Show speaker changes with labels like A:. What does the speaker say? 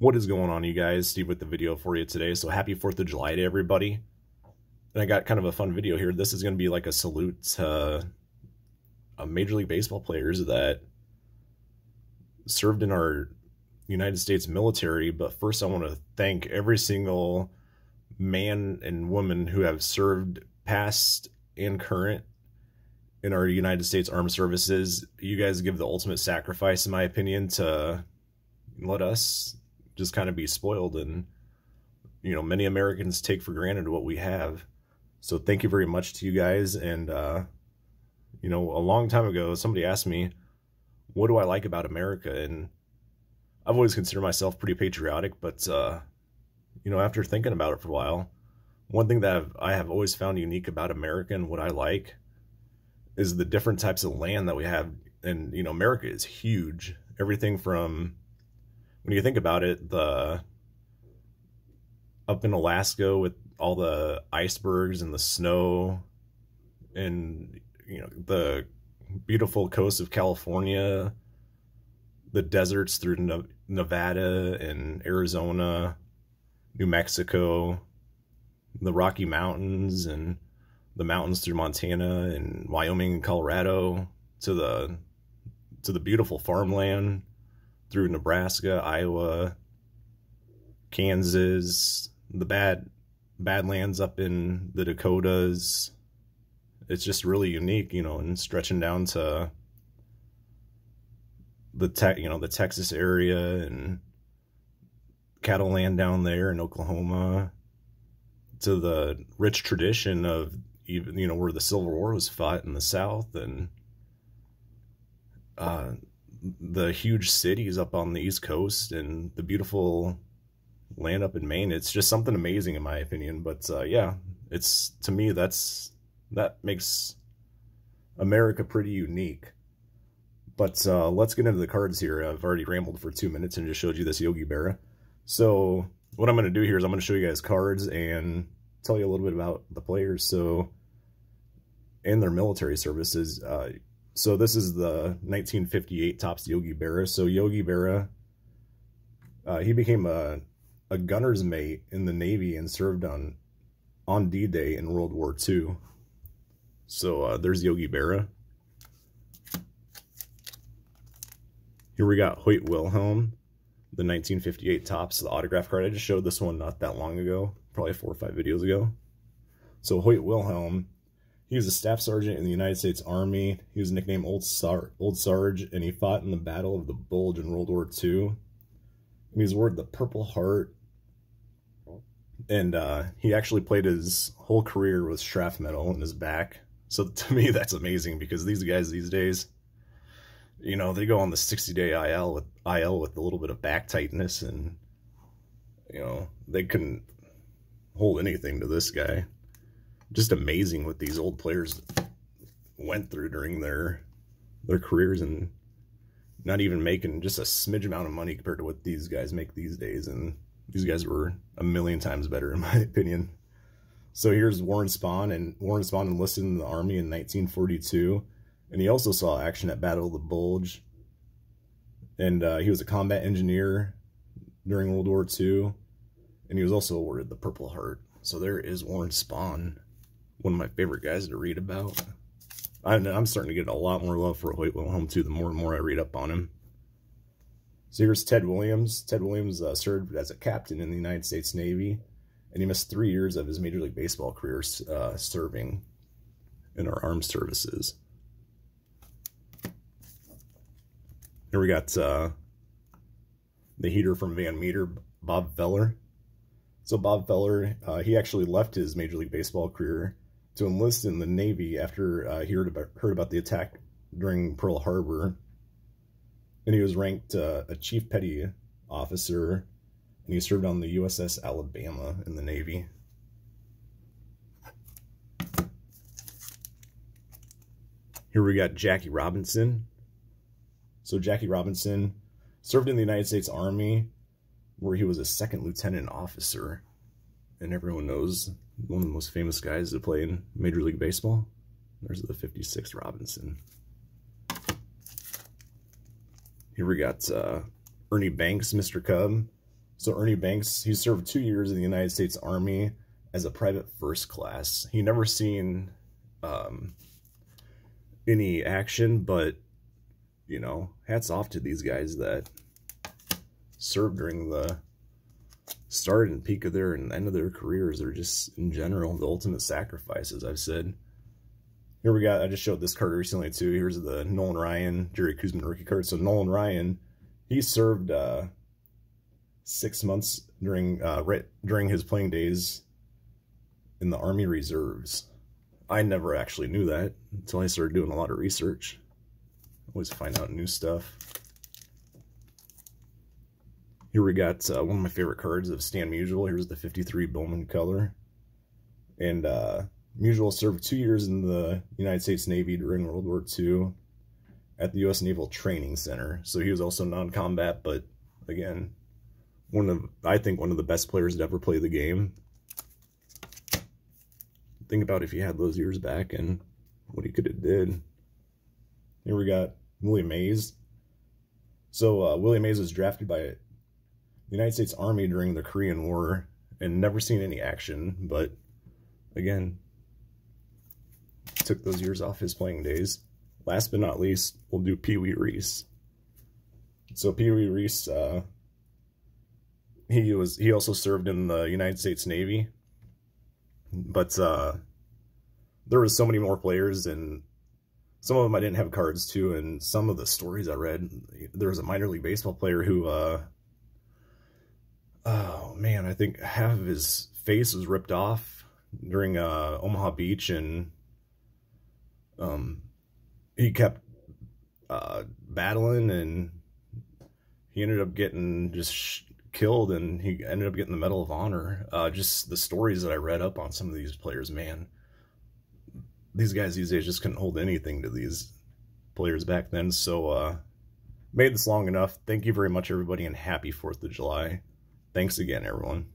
A: What is going on, you guys? Steve with the video for you today. So happy 4th of July to everybody. And I got kind of a fun video here. This is going to be like a salute to Major League Baseball players that served in our United States military. But first I want to thank every single man and woman who have served past and current in our United States Armed Services. You guys give the ultimate sacrifice, in my opinion, to let us just kind of be spoiled, and many Americans take for granted what we have. So thank you very much to you guys. And a long time ago somebody asked me, what do I like about America? And I've always considered myself pretty patriotic, but after thinking about it for a while, one thing that I have always found unique about America and what I like is the different types of land that we have. And America is huge. Everything from, when you think about it, up in Alaska with all the icebergs and the snow, and the beautiful coast of California, the deserts through Nevada and Arizona, New Mexico, the Rocky Mountains, and the mountains through Montana and Wyoming and Colorado, to the beautiful farmland through Nebraska, Iowa, Kansas, the badlands up in the Dakotas. It's just really unique, and stretching down to the Texas area and cattle land down there in Oklahoma, to the rich tradition of even where the Civil War was fought in the South, and the huge cities up on the East Coast, and the beautiful land up in Maine. It's just something amazing, in my opinion. But yeah, to me, that makes America pretty unique. But let's get into the cards here. I've already rambled for 2 minutes and just showed you this Yogi Berra. So what I'm going to do here is I'm going to show you guys cards and tell you a little bit about the players, and their military services. So this is the 1958 Topps Yogi Berra. So Yogi Berra, he became a gunner's mate in the Navy and served on D-Day in World War II. So there's Yogi Berra. Here we got Hoyt Wilhelm, the 1958 Topps, the autograph card. I just showed this one not that long ago, probably 4 or 5 videos ago. So Hoyt Wilhelm, he was a staff sergeant in the United States Army. He was nicknamed Old Sarge, and he fought in the Battle of the Bulge in World War II. And he was awarded the Purple Heart. And he actually played his whole career with shrapnel in his back. So to me, that's amazing, because these guys these days, they go on the 60-day IL with a little bit of back tightness, and they couldn't hold anything to this guy. Just amazing what these old players went through during their careers, and not even making just a smidge amount of money compared to what these guys make these days. And these guys were a million times better, in my opinion. So here's Warren Spahn, and Warren Spahn enlisted in the Army in 1942, and he also saw action at Battle of the Bulge, and he was a combat engineer during World War II, and he was also awarded the Purple Heart. So there is Warren Spahn, one of my favorite guys to read about. I'm starting to get a lot more love for Hoyt Wilhelm too, the more and more I read up on him. So here's Ted Williams. Ted Williams served as a captain in the United States Navy, and he missed 3 years of his Major League Baseball career serving in our armed services. Here we got the heater from Van Meter, Bob Feller. So Bob Feller, he actually left his Major League Baseball career to enlist in the Navy after he heard about the attack during Pearl Harbor. And he was ranked a Chief Petty Officer, and he served on the USS Alabama in the Navy. Here we got Jackie Robinson. So Jackie Robinson served in the United States Army, where he was a second lieutenant officer. And everyone knows one of the most famous guys to play in Major League Baseball. There's the 56 Robinson. Here we got Ernie Banks, Mr. Cub. So Ernie Banks, he served 2 years in the United States Army as a private first class. He never seen any action, but, you know, hats off to these guys that served during the start and peak of their and end of their careers, or just in general the ultimate sacrifices. I've said. Here we got, I just showed this card recently too. Here's the Nolan Ryan Jerry Kuzma rookie card. So Nolan Ryan, he served 6 months during his playing days in the Army Reserves. I never actually knew that until I started doing a lot of research. Always find out new stuff. Here we got one of my favorite cards of Stan Musial. Here's the 53 Bowman color. And Musial served 2 years in the United States Navy during World War II at the U.S. Naval Training Center. So he was also non-combat, but again, I think one of the best players to ever play the game. Think about if he had those years back and what he could have did. Here we got Willie Mays. So Willie Mays was drafted by the United States Army during the Korean War and never seen any action, but again, took those years off his playing days. Last but not least, we'll do Pee Wee Reese. So Pee Wee Reese, he also served in the United States Navy, but there was so many more players, and some of them I didn't have cards to, and some of the stories I read, there was a minor league baseball player who, oh man, I think half of his face was ripped off during Omaha Beach, and he kept battling, and he ended up getting just killed, and he ended up getting the Medal of Honor. Just the stories that I read up on some of these players, man, these guys these days just couldn't hold anything to these players back then. So made this long enough. Thank you very much, everybody, and happy 4th of July. Thanks again, everyone.